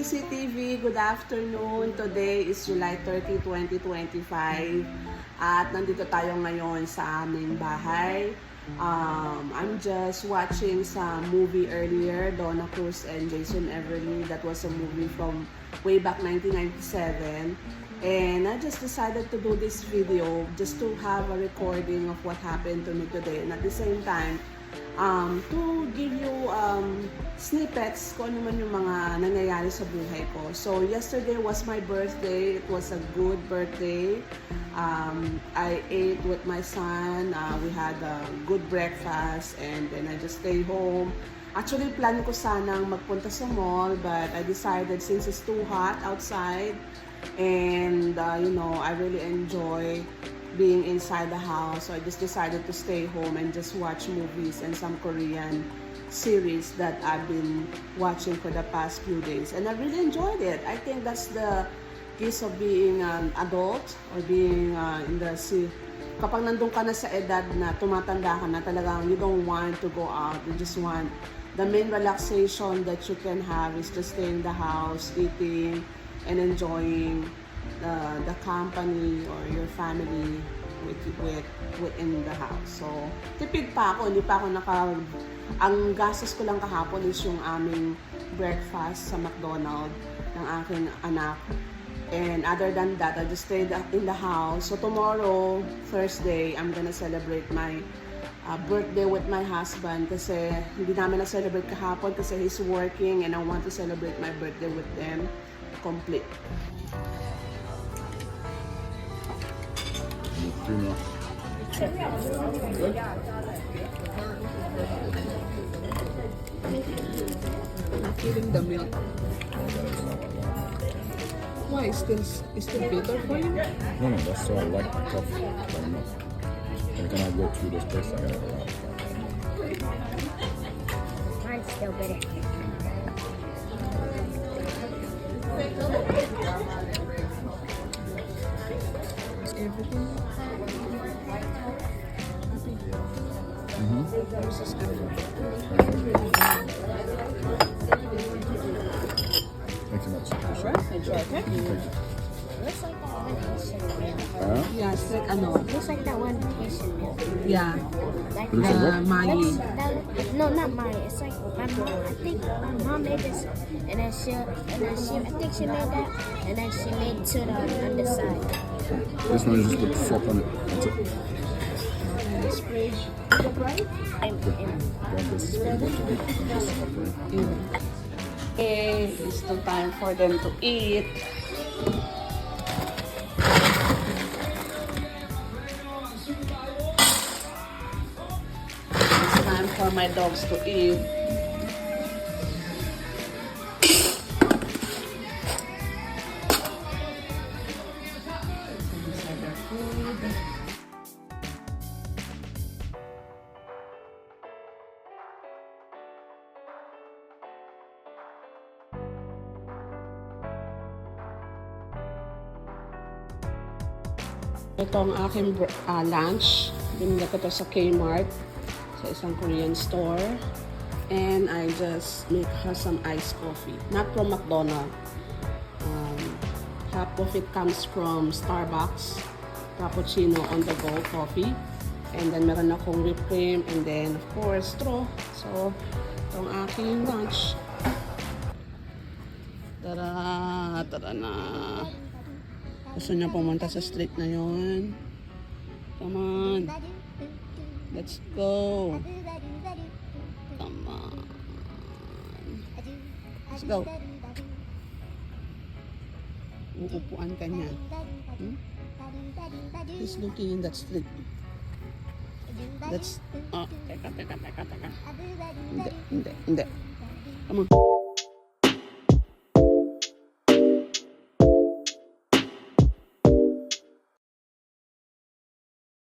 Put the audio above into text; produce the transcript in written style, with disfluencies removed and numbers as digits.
CCTV, good afternoon. Today is July 30, 2025 at nandito tayo ngayon sa aming bahay. I'm just watching some movie earlier, Donna Cruz and Jason Everly. That was a movie from way back 1997. And I just decided to do this video just to have a recording of what happened to me today. And at the same time, to give you snippets kung ano man yung mga nangyayari sa buhay ko. So, yesterday was my birthday. It was a good birthday. I ate with my son. We had a good breakfast and then I just stayed home. Actually, plan ko sanang magpunta sa mall but I decided since it's too hot outside and you know, I really enjoy being inside the house, so I just decided to stay home and just watch movies and some Korean series that I've been watching for the past few days, and I really enjoyed it. I think that's the case of being an adult or being in the kapag nandun ka na sa edad na tumatanda ka na, talagang you don't want to go out, you just want the main relaxation that you can have is to stay in the house eating and enjoying the company or your family within the house. So, tipid pa ako, hindi pa ako ang gastos ko lang kahapon is yung aming breakfast sa McDonald's ng aking anak. And other than that, I just stayed in the house. So tomorrow, Thursday, I'm gonna celebrate my birthday with my husband kasi hindi namin na-celebrate kahapon kasi he's working and I want to celebrate my birthday with them complete. I'm feeling the milk. Why? It's still bitter for you? No, that's so I like the coffee very much. Every time I go to this place, I gotta go out. Mine's still bitter. Is everything? This is good. Thanks so much. Alright, enjoy, okay? Looks like that one Haitian meal. Yeah, it's like ano? Looks like that one Haitian meal. Yeah, Like Looks like what? Maggi. no, not mine. It's like my mom. I think my mom made this, and then I think she made that, and then she made to the underside. This one is just with salt on it. That's it. Spray. And Grab this. Grab this salt for you. Okay, it's still time for them to eat. It's time for my dogs to eat. These are their food. Ito ang aking lunch. Binili ko to sa Kmart, sa isang Korean store. And I just make her some iced coffee. Not from McDonald's. Half of it comes from Starbucks. Cappuccino on the go coffee. And then meron akong whipped cream. And then of course straw. So, ito ang aking lunch. Tara! Tara na! Gusto niya pumunta sa street na yun. Come on. Let's go. Come on. Let's go. Uupuan ka niya. He's looking in that street. That's... Oh, teka. Hindi. Come on.